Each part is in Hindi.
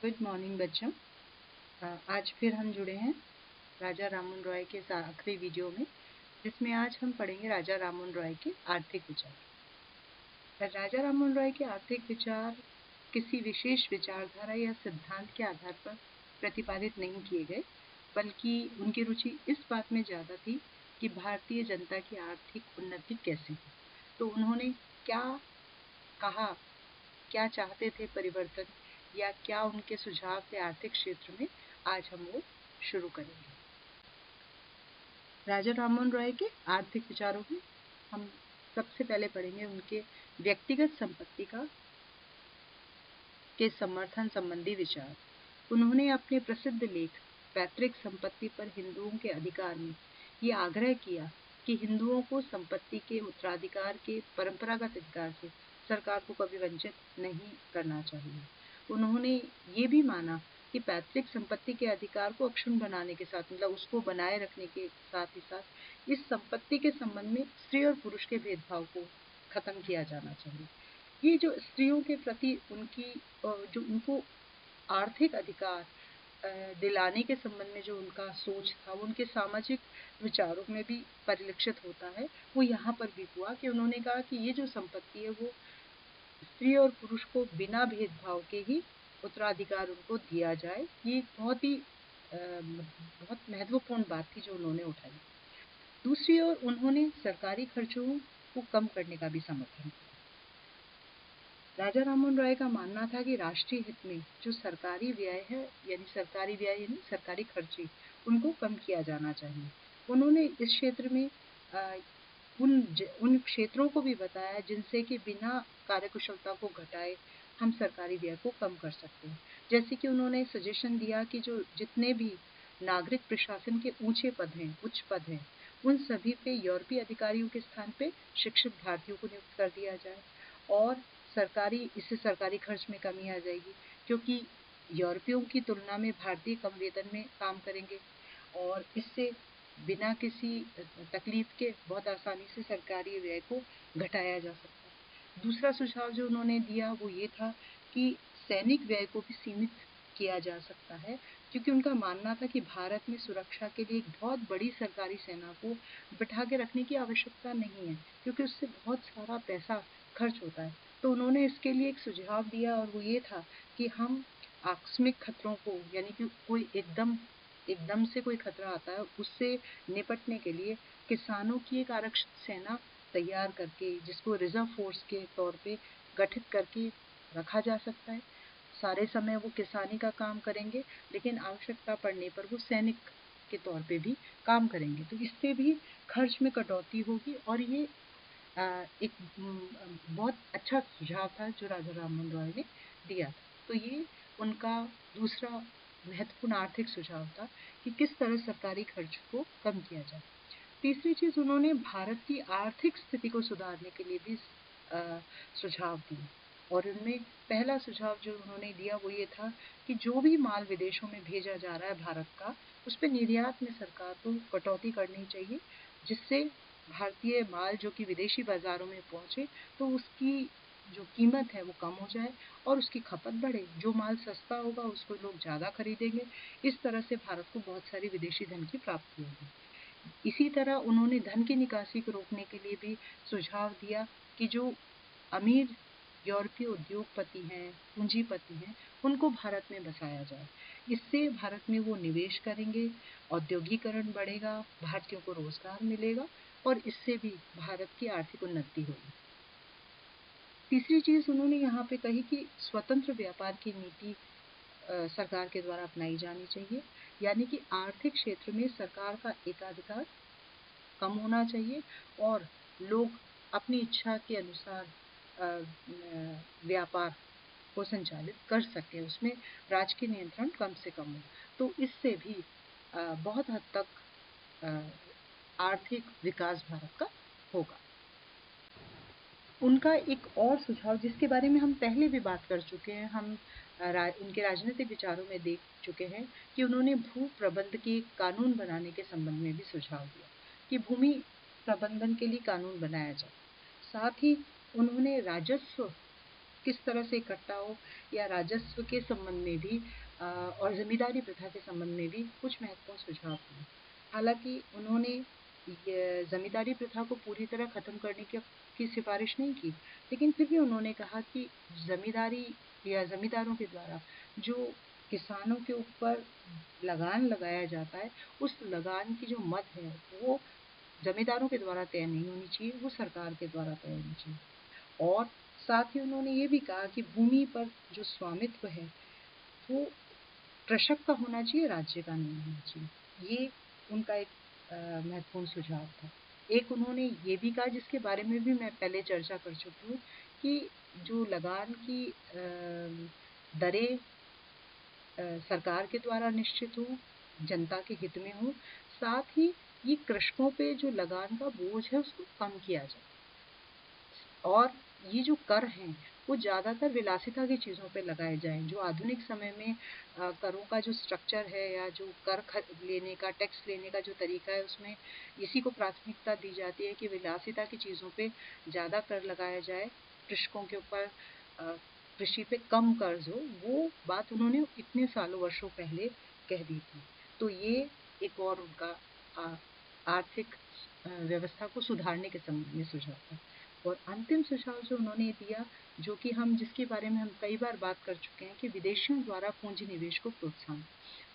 गुड मॉर्निंग बच्चों। आज फिर हम जुड़े हैं राजा राममोहन रॉय के इस आखिरी वीडियो में, जिसमें आज हम पढ़ेंगे राजा राममोहन रॉय के आर्थिक विचार। राजा राममोहन रॉय के आर्थिक विचार किसी विशेष विचारधारा या सिद्धांत के आधार पर प्रतिपादित नहीं किए गए, बल्कि उनकी रुचि इस बात में ज़्यादा थी कि भारतीय जनता की आर्थिक उन्नति कैसे हो। तो उन्होंने क्या कहा, क्या चाहते थे परिवर्तन, या क्या उनके सुझाव थे आर्थिक क्षेत्र में, आज हम वो शुरू करेंगे। राजा राममोहन रॉय के आर्थिक विचारों में हम सबसे पहले पढ़ेंगे उनके व्यक्तिगत संपत्ति के समर्थन संबंधी विचार। उन्होंने अपने प्रसिद्ध लेख पैतृक संपत्ति पर हिंदुओं के अधिकार में ये आग्रह किया कि हिंदुओं को संपत्ति के उत्तराधिकार के परंपरागत अधिकार से सरकार को कभी वंचित नहीं करना चाहिए। उन्होंने ये भी माना कि पैतृक संपत्ति के अधिकार को अक्षुण्ण बनाने के साथ, मतलब उसको बनाए रखने के साथ ही साथ, इस संपत्ति के संबंध में स्त्री और पुरुष के भेदभाव को खत्म किया जाना चाहिए। ये जो स्त्रियों के प्रति उनकी जो उनको आर्थिक अधिकार दिलाने के संबंध में जो उनका सोच था, वो उनके सामाजिक विचारों में भी परिलक्षित होता है। वो यहाँ पर भी हुआ कि उन्होंने कहा कि ये जो संपत्ति है वो स्त्री और पुरुष को बिना भेदभाव के ही उत्तराधिकार उनको दिया जाए। ये बहुत महत्वपूर्ण बात थी जो उन्होंने उठाई। दूसरी ओर उन्होंने सरकारी खर्चों को कम करने का भी समर्थन किया। राजा राममोहन रॉय का मानना था कि राष्ट्रीय हित में जो सरकारी व्यय है, यानी सरकारी खर्चे, उनको कम किया जाना चाहिए। उन्होंने इस क्षेत्र में उन क्षेत्रों को भी बताया जिनसे कि बिना कार्यकुशलता को घटाए हम सरकारी व्यय को कम कर सकते हैं। जैसे कि उन्होंने सजेशन दिया कि जो जितने भी नागरिक प्रशासन के उच्च पद हैं, उन सभी पे यूरोपीय अधिकारियों के स्थान पे शिक्षित भारतीयों को नियुक्त कर दिया जाए, और इससे सरकारी खर्च में कमी आ जाएगी, क्योंकि यूरोपियों की तुलना में भारतीय कम वेतन में काम करेंगे, और इससे बिना किसी तकलीफ के बहुत आसानी से सरकारी व्यय को घटाया जा सकता है। दूसरा सुझाव जो उन्होंने दिया वो ये था कि सैनिक व्यय को भी सीमित किया जा सकता है, क्योंकि उनका मानना था कि भारत में सुरक्षा के लिए एक बहुत बड़ी सरकारी सेना को बिठा के रखने की आवश्यकता नहीं है, क्योंकि उससे बहुत सारा पैसा खर्च होता है। तो उन्होंने इसके लिए एक सुझाव दिया, और वो ये था कि हम आकस्मिक खतरों को, यानी कि कोई एकदम से कोई खतरा आता है, उससे निपटने के लिए किसानों की एक आरक्षित सेना तैयार करके, जिसको रिजर्व फोर्स के तौर पे गठित करके रखा जा सकता है। सारे समय वो किसानी का काम करेंगे, लेकिन आवश्यकता पड़ने पर वो सैनिक के तौर पे भी काम करेंगे। तो इससे भी खर्च में कटौती होगी, और ये एक बहुत अच्छा सुझाव था जो राजा राममोहन रॉय ने दिया था। तो ये उनका दूसरा महत्वपूर्ण आर्थिक सुझाव था कि किस तरह सरकारी खर्च को कम किया जाए। तीसरी चीज, उन्होंने भारत की आर्थिक स्थिति को सुधारने के लिए भी सुझाव दिए, और उनमें पहला सुझाव जो उन्होंने दिया वो ये था कि जो भी माल विदेशों में भेजा जा रहा है भारत का, उस पर निर्यात में सरकार को कटौती करनी चाहिए, जिससे भारतीय माल जो कि विदेशी बाजारों में पहुंचे तो उसकी जो कीमत है वो कम हो जाए और उसकी खपत बढ़े। जो माल सस्ता होगा उसको लोग ज़्यादा खरीदेंगे। इस तरह से भारत को बहुत सारी विदेशी धन की प्राप्ति होगी। इसी तरह उन्होंने धन की निकासी को रोकने के लिए भी सुझाव दिया कि जो अमीर यूरोपीय उद्योगपति हैं, पूंजीपति हैं, उनको भारत में बसाया जाए। इससे भारत में वो निवेश करेंगे, औद्योगिकरण बढ़ेगा, भारतीयों को रोजगार मिलेगा, और इससे भी भारत की आर्थिक उन्नति होगी। तीसरी चीज उन्होंने यहाँ पे कही कि स्वतंत्र व्यापार की नीति सरकार के द्वारा अपनाई जानी चाहिए, यानी कि आर्थिक क्षेत्र में सरकार का एकाधिकार कम होना चाहिए, और लोग अपनी इच्छा के अनुसार व्यापार को संचालित कर सकें, उसमें राजकीय नियंत्रण कम से कम हो। तो इससे भी बहुत हद तक आर्थिक विकास भारत का होगा। उनका एक और सुझाव, जिसके बारे में हम पहले भी बात कर चुके हैं, हम उनके राजनीतिक विचारों में देख चुके हैं कि उन्होंने भू प्रबंध के कानून बनाने के संबंध में भी सुझाव दिया कि भूमि प्रबंधन के लिए कानून बनाया जाए। साथ ही उन्होंने राजस्व किस तरह से इकट्ठा हो, या राजस्व के संबंध में भी और जमींदारी प्रथा के संबंध में भी कुछ महत्वपूर्ण सुझाव दिए। हालांकि उन्होंने ये जमींदारी प्रथा को पूरी तरह खत्म करने की सिफारिश नहीं की, लेकिन फिर भी उन्होंने कहा कि जमींदारी या जमींदारों के द्वारा जो किसानों के ऊपर लगान लगाया जाता है, उस लगान की जो मद है वो जमींदारों के द्वारा तय नहीं होनी चाहिए, वो सरकार के द्वारा तय होनी चाहिए। और साथ ही उन्होंने ये भी कहा कि भूमि पर जो स्वामित्व है वो कृषक का होना चाहिए, राज्य का नहीं होना चाहिए। ये उनका एक महत्वपूर्ण सुझाव था। एक उन्होंने ये भी कहा, जिसके बारे में भी मैं पहले चर्चा कर चुकी हूँ, कि जो लगान की दरें सरकार के द्वारा निश्चित हो, जनता के हित में हो, साथ ही ये कृषकों पे जो लगान का बोझ है उसको कम किया जाए। और ये जो कर हैं वो ज़्यादातर विलासिता की चीज़ों पे लगाए जाएं। जो आधुनिक समय में करों का जो स्ट्रक्चर है या जो लेने का, टैक्स लेने का जो तरीका है, उसमें इसी को प्राथमिकता दी जाती है कि विलासिता की चीज़ों पे ज़्यादा कर लगाया जाए, कृषकों के ऊपर कृषि पे कम कर्ज हो। वो बात उन्होंने इतने सालों वर्षों पहले कह दी थी। तो ये एक और उनका आर्थिक व्यवस्था को सुधारने के संबंध में सुझाव था। और अंतिम सुझाव जो उन्होंने दिया, जो कि जिसके बारे में हम कई बार बात कर चुके हैं, कि विदेशियों द्वारा पूंजी निवेश को प्रोत्साहन।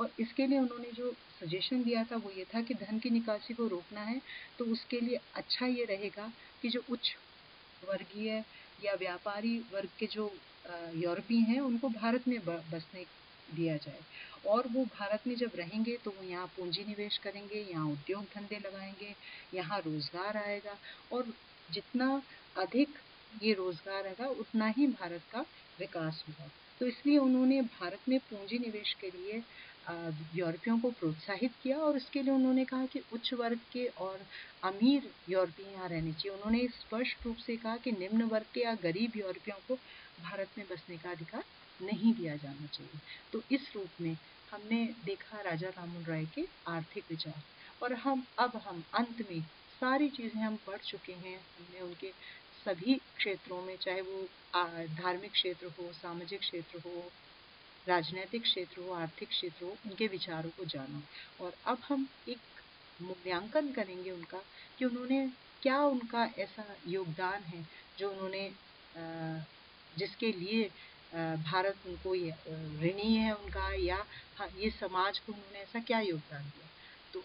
और इसके लिए उन्होंने जो सजेशन दिया था वो ये था कि धन की निकासी को रोकना है, तो उसके लिए अच्छा ये रहेगा कि जो उच्च वर्गीय या व्यापारी वर्ग के जो यूरोपीय हैं उनको भारत में बसने दिया जाए। और वो भारत में जब रहेंगे तो वो यहाँ पूंजी निवेश करेंगे, यहाँ उद्योग धंधे लगाएंगे, यहाँ रोजगार आएगा। और जितना अधिक ये रोजगार आएगा उतना ही भारत का विकास होगा। तो इसलिए उन्होंने भारत में पूंजी निवेश के लिए यूरोपियों को प्रोत्साहित किया, और इसके लिए उन्होंने कहा कि उच्च वर्ग के और अमीर यूरोपीय यहाँ रहने चाहिए। उन्होंने स्पष्ट रूप से कहा कि निम्न वर्ग के या गरीब यूरोपियों को भारत में बसने का अधिकार नहीं दिया जाना चाहिए। तो इस रूप में हमने देखा राजा राममोहन राय के आर्थिक विचार। और हम अंत में सारी चीज़ें हम पढ़ चुके हैं। हमने उनके सभी क्षेत्रों में, चाहे वो धार्मिक क्षेत्र हो, सामाजिक क्षेत्र हो, राजनैतिक क्षेत्र हो, आर्थिक क्षेत्र हो, उनके विचारों को जाना। और अब हम एक मूल्यांकन करेंगे उनका, कि उन्होंने क्या, उनका ऐसा योगदान है जो उन्होंने जिसके लिए भारत उनको ये ऋणी है उनका, या हाँ, ये समाज को उन्होंने ऐसा क्या योगदान दिया। तो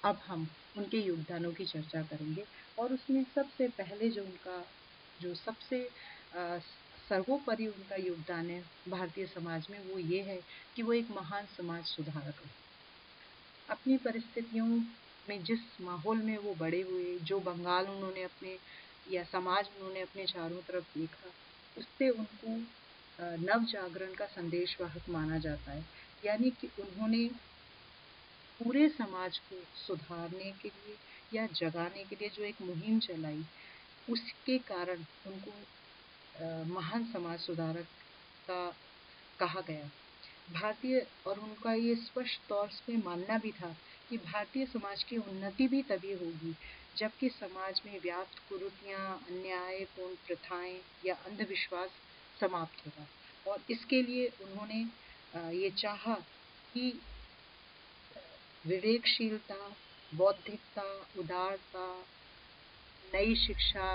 अब हम उनके योगदानों की चर्चा करेंगे। और उसमें सबसे पहले जो उनका जो सबसे सर्वोपरि उनका योगदान है भारतीय समाज में, वो ये है कि वो एक महान समाज सुधारक रहे। अपनी परिस्थितियों में, जिस माहौल में वो बड़े हुए, जो बंगाल उन्होंने अपने या समाज उन्होंने अपने चारों तरफ देखा, उससे उनको नव जागरण का संदेशवाहक माना जाता है। यानी कि उन्होंने पूरे समाज को सुधारने के लिए या जगाने के लिए जो एक मुहिम चलाई, उसके कारण उनको महान समाज सुधारक का कहा गया। भारतीय और उनका ये स्पष्ट तौर पे मानना भी था कि भारतीय समाज की उन्नति भी तभी होगी जबकि समाज में व्याप्त कुरीतियां, अन्यायपूर्ण प्रथाएं या अंधविश्वास समाप्त होगा। और इसके लिए उन्होंने ये चाहा कि विवेकशीलता, बौद्धिकता, उदारता, नई शिक्षा,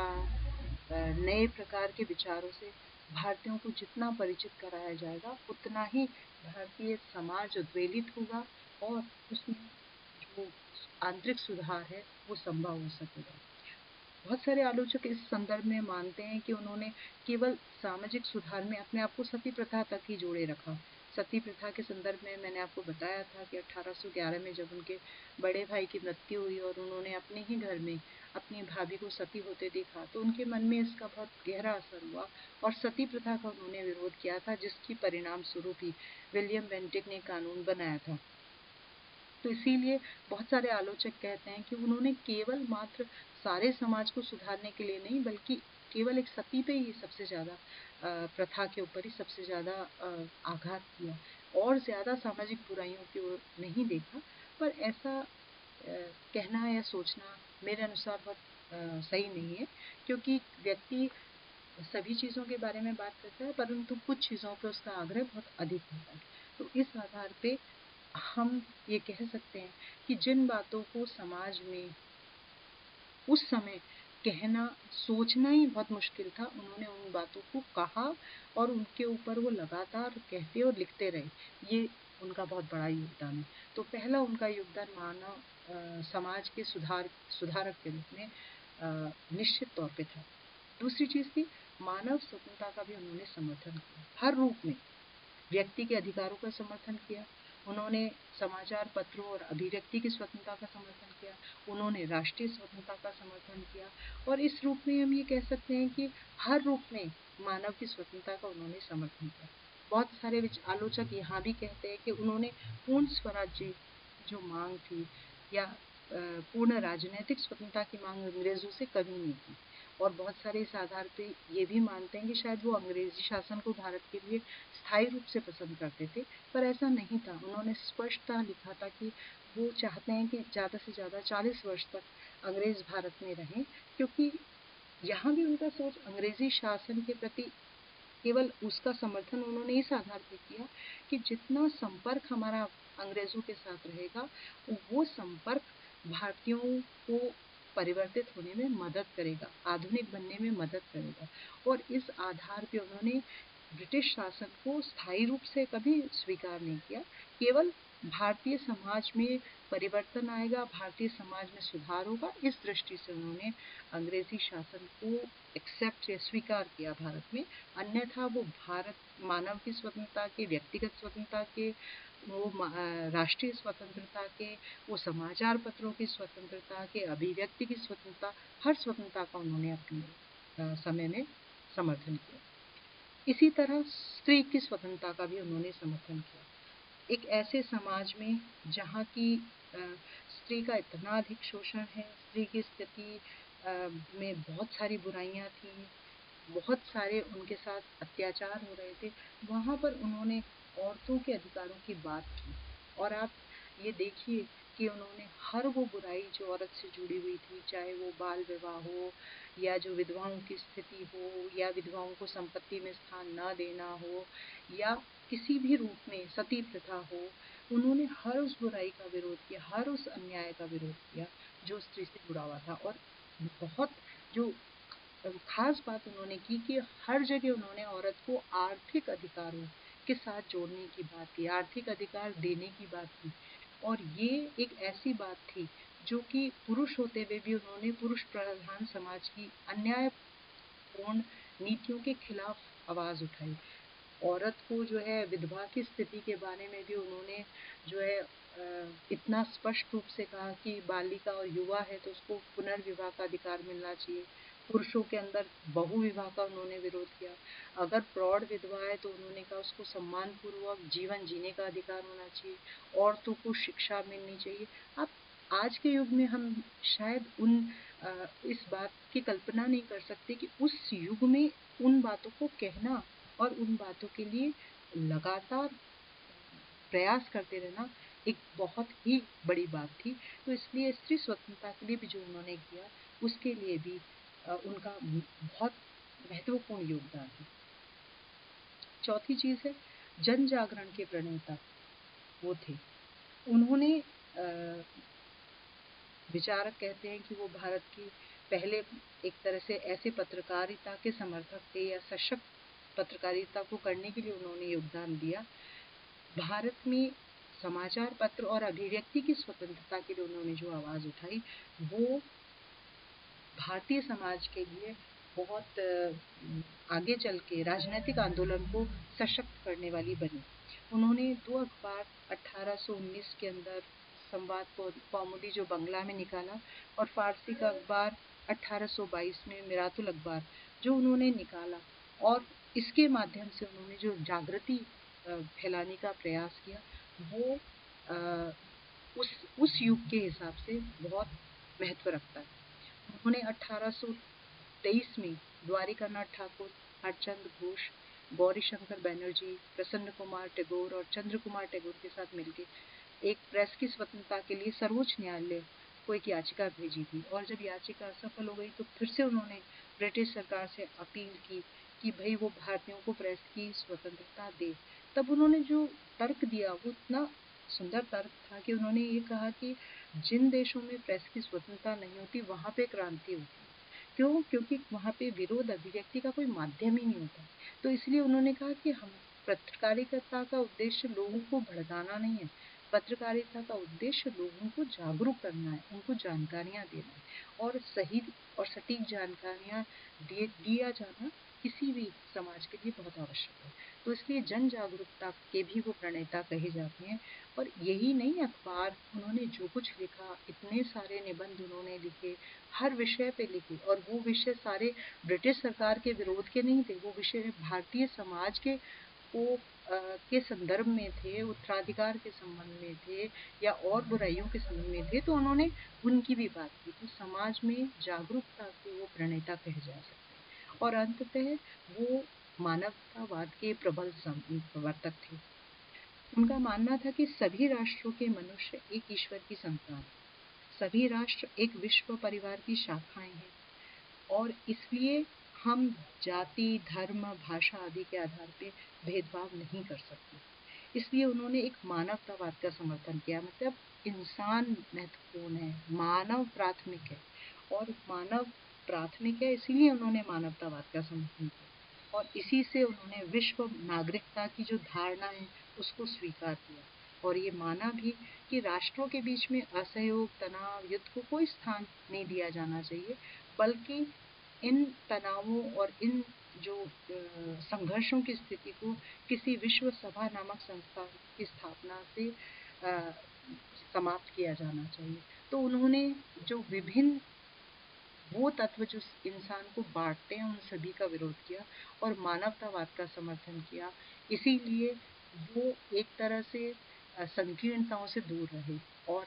नए प्रकार के विचारों से भारतीयों को जितना परिचित कराया जाएगा, उतना ही भारतीय समाज उद्वेलित होगा और उसमें जो आंतरिक सुधार है वो संभव हो सकेगा। बहुत सारे आलोचक इस संदर्भ में मानते हैं कि उन्होंने केवल सामाजिक सुधार में अपने आप को सती प्रथा तक ही जोड़े रखा। सती प्रथा के संदर्भ में मैंने आपको बताया था कि 1811 में जब उनके बड़े भाई की मृत्यु हुई और उन्होंने अपने ही घर में अपनी भाभी को सती होते देखा, तो उनके मन में इसका बहुत गहरा असर हुआ और सती प्रथा का उन्होंने विरोध किया था, जिसकी परिणाम स्वरूप ही विलियम बेंटिक ने कानून बनाया था। तो इसीलिए बहुत सारे आलोचक कहते हैं कि उन्होंने केवल मात्र सारे समाज को सुधारने के लिए नहीं, बल्कि केवल एक सती पे ही सबसे ज़्यादा प्रथा के ऊपर ही सबसे ज़्यादा आघात किया, और ज़्यादा सामाजिक बुराइयों की ओर नहीं देखा। पर ऐसा कहना या सोचना मेरे अनुसार बहुत सही नहीं है, क्योंकि व्यक्ति सभी चीज़ों के बारे में बात करता है, परंतु कुछ चीज़ों पे उसका आग्रह बहुत अधिक होता है। तो इस आधार पे हम ये कह सकते हैं कि जिन बातों को समाज में उस समय कहना, सोचना ही बहुत मुश्किल था, उन्होंने उन बातों को कहा और उनके ऊपर वो लगातार कहते और लिखते रहे। ये उनका बहुत बड़ा योगदान है। तो पहला उनका योगदान मानव समाज के सुधारक के रूप में निश्चित तौर पे था। दूसरी चीज़ थी, मानव स्वतंत्रता का भी उन्होंने समर्थन किया, हर रूप में। व्यक्ति के अधिकारों का समर्थन किया, उन्होंने समाचार पत्रों और अभिव्यक्ति की स्वतंत्रता का समर्थन किया, उन्होंने राष्ट्रीय स्वतंत्रता का समर्थन किया, और इस रूप में हम ये कह सकते हैं कि हर रूप में मानव की स्वतंत्रता का उन्होंने समर्थन किया। बहुत सारे आलोचक यहाँ भी कहते हैं कि उन्होंने पूर्ण स्वराज्य जो मांग थी, या पूर्ण राजनीतिक स्वतंत्रता की मांग अंग्रेजों से कभी नहीं की। और बहुत सारे इस आधार पे ये भी मानते हैं कि शायद वो अंग्रेजी शासन को भारत के लिए स्थायी रूप से पसंद करते थे, पर ऐसा नहीं था। उन्होंने स्पष्टतः लिखा था कि वो चाहते हैं कि ज़्यादा से ज़्यादा 40 वर्ष तक अंग्रेज भारत में रहें, क्योंकि यहाँ भी उनका सोच अंग्रेजी शासन के प्रति केवल उसका समर्थन उन्होंने इस आधार पर किया कि जितना संपर्क हमारा अंग्रेजों के साथ रहेगा, वो संपर्क भारतीयों को परिवर्तित होने में मदद करेगा, आधुनिक बनने में मदद करेगा। और इस आधार पे उन्होंने ब्रिटिश शासन को स्थायी रूप से कभी स्वीकार नहीं किया। केवल भारतीय समाज में परिवर्तन आएगा, भारतीय समाज में सुधार होगा, इस दृष्टि से उन्होंने अंग्रेजी शासन को एक्सेप्ट या स्वीकार किया भारत में। अन्यथा वो भारत मानव की स्वतंत्रता के, व्यक्तिगत स्वतंत्रता के, वो राष्ट्रीय स्वतंत्रता के, वो समाचार पत्रों की स्वतंत्रता के, अभिव्यक्ति की स्वतंत्रता, हर स्वतंत्रता का उन्होंने अपने समय में समर्थन किया। इसी तरह स्त्री की स्वतंत्रता का भी उन्होंने समर्थन किया। एक ऐसे समाज में जहाँ की स्त्री का इतना अधिक शोषण है, स्त्री की स्थिति में बहुत सारी बुराइयां थी, बहुत सारे उनके साथ अत्याचार हो रहे थे, वहाँ पर उन्होंने औरतों के अधिकारों की बात की। और आप ये देखिए कि उन्होंने हर वो बुराई जो औरत से जुड़ी हुई थी, चाहे वो बाल विवाह हो, या जो विधवाओं की स्थिति हो, या विधवाओं को संपत्ति में स्थान न देना हो, या किसी भी रूप में सती प्रथा हो, उन्होंने हर उस बुराई का विरोध किया, हर उस अन्याय का विरोध किया जो स्त्री से जुड़ा हुआ था। और बहुत जो खास बात उन्होंने की कि हर जगह उन्होंने औरत को आर्थिक अधिकारों के साथ जोड़ने की बात की, आर्थिक अधिकार देने की बात की। और ये एक ऐसी बात थी जो कि पुरुष होते हुए भी उन्होंने पुरुष प्रधान समाज की अन्यायपूर्ण नीतियों के खिलाफ आवाज उठाई। औरत को जो है विधवा की स्थिति के बारे में भी उन्होंने जो है इतना स्पष्ट रूप से कहा कि बालिका और युवा है तो उसको पुनर्विवाह का अधिकार मिलना चाहिए। पुरुषों के अंदर बहु विवाह का उन्होंने विरोध किया। अगर प्रौढ़ विधवा है तो उन्होंने कहा उसको सम्मान पूर्वक जीवन जीने का अधिकार होना चाहिए, औरतों को शिक्षा मिलनी चाहिए। अब आज के युग में हम शायद इस बात की कल्पना नहीं कर सकते कि उस युग में उन बातों को कहना और उन बातों के लिए लगातार प्रयास करते रहना एक बहुत ही बड़ी बात थी। तो इसलिए स्त्री स्वतंत्रता के लिए भी जो उन्होंने किया, उसके लिए भी उनका बहुत महत्वपूर्ण योगदान है। चौथी चीज है, जन जागरण के प्रणेता वो थे। उन्होंने विचारक कहते हैं कि वो भारत की पहले एक तरह से ऐसे पत्रकारिता के समर्थक थे, या सशक्त पत्रकारिता को करने के लिए उन्होंने योगदान दिया। भारत में समाचार पत्र और अभिव्यक्ति की स्वतंत्रता के लिए उन्होंने जो आवाज उठाई, वो भारतीय समाज के लिए बहुत आगे चल के राजनीतिक आंदोलन को सशक्त करने वाली बनी। उन्होंने 2 अखबार 1819 के अंदर, संवाद कौमुदी जो बंगला में निकाला, और फारसी का अखबार 1822 में मिरातुल अखबार जो उन्होंने निकाला, और इसके माध्यम से उन्होंने जो जागृति फैलाने का प्रयास किया, वो उस युग के हिसाब से बहुत महत्व रखता है। उन्होंने 1823 में द्वारिकानाथ ठाकुर, हरचंद घोष, गौरी शंकर बैनर्जी, प्रसन्न कुमार टैगोर और चंद्र कुमार टैगोर के साथ मिलकर एक प्रेस की स्वतंत्रता के लिए सर्वोच्च न्यायालय को एक याचिका भेजी थी, और जब याचिका असफल हो गई तो फिर से उन्होंने ब्रिटिश सरकार से अपील की कि भाई वो भारतीयों को प्रेस की स्वतंत्रता दे। तब उन्होंने जो तर्क दिया वो इतना सुंदर तर्क था कि उन्होंने ये कहा कि जिन देशों में प्रेस की स्वतंत्रता नहीं होती वहाँ पे क्रांति होती है। क्यों? क्योंकि वहाँ पे विरोध अभिव्यक्ति का कोई माध्यम ही नहीं होता। तो इसलिए उन्होंने कहा कि हम पत्रकारिता का उद्देश्य लोगों को भड़काना नहीं है, पत्रकारिता का उद्देश्य लोगों को जागरूक करना है, उनको जानकारियाँ देना है, और सही और सटीक जानकारियाँ दिया जाना किसी भी समाज के लिए बहुत आवश्यक है। तो इसलिए जन जागरूकता के भी वो प्रणेता कहे जाते हैं। और यही नहीं, अखबार उन्होंने जो कुछ लिखा, इतने सारे निबंध उन्होंने लिखे, हर विषय पे लिखे, और वो विषय सारे ब्रिटिश सरकार के विरोध के नहीं थे, वो विषय भारतीय समाज के को के संदर्भ में थे, उत्तराधिकार के संबंध में थे, या और बुराइयों के संबंध में थे, तो उन्होंने उनकी भी बात की। तो समाज में जागरूकता के वो प्रणेता कहे जा सकते हैं। और अंततः वो मानवतावाद के प्रबल प्रवर्तक थे। उनका मानना था कि सभी राष्ट्रों के मनुष्य एक ईश्वर की संतान हैं, सभी राष्ट्र एक विश्व परिवार की शाखाएं हैं, और इसलिए हम जाति, धर्म, भाषा आदि के आधार पे भेदभाव नहीं कर सकते। इसलिए उन्होंने एक मानवतावाद का समर्थन किया, मतलब इंसान महत्वपूर्ण है, मानव प्राथमिक है, और मानव प्राथमिक है, इसीलिए उन्होंने मानवतावाद का समर्थन किया। और इसी से उन्होंने विश्व नागरिकता की जो धारणा है उसको स्वीकार किया, और ये माना भी कि राष्ट्रों के बीच में असहयोग, तनाव, युद्ध को कोई स्थान नहीं दिया जाना चाहिए, बल्कि इन तनावों और इन जो संघर्षों की स्थिति को किसी विश्व सभा नामक संस्था की स्थापना से समाप्त किया जाना चाहिए। तो उन्होंने जो विभिन्न वो तत्व जो इंसान को बांटते हैं उन सभी का विरोध किया, और मानवतावाद का समर्थन किया। इसीलिए वो एक तरह से संकीर्णताओं से दूर रहे। और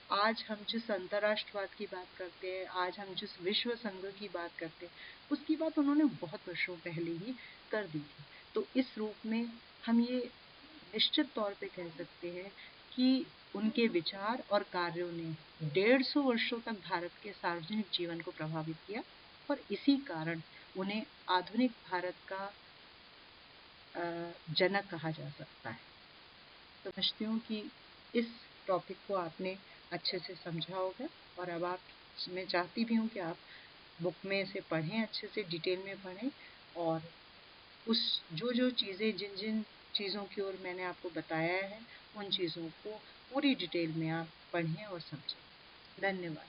आज हम जिस अंतर्राष्ट्रवाद की बात करते हैं, आज हम जिस विश्व संघ की बात करते हैं, उसकी बात उन्होंने बहुत वर्षों पहले ही कर दी थी। तो इस रूप में हम ये निश्चित तौर पे कह सकते हैं कि उनके विचार और कार्यों ने 150 वर्षों तक भारत के सार्वजनिक जीवन को प्रभावित किया, और इसी कारण उन्हें आधुनिक भारत का जनक कहा जा सकता है। तो समझती हूँ कि इस टॉपिक को आपने अच्छे से समझा होगा, और अब आप, मैं चाहती भी हूँ कि आप बुक में से पढ़ें, अच्छे से डिटेल में पढ़ें, और उस जो जो चीज़ें, जिन जिन चीज़ों की ओर मैंने आपको बताया है, उन चीज़ों को पूरी डिटेल में आप पढ़ें और समझें। धन्यवाद।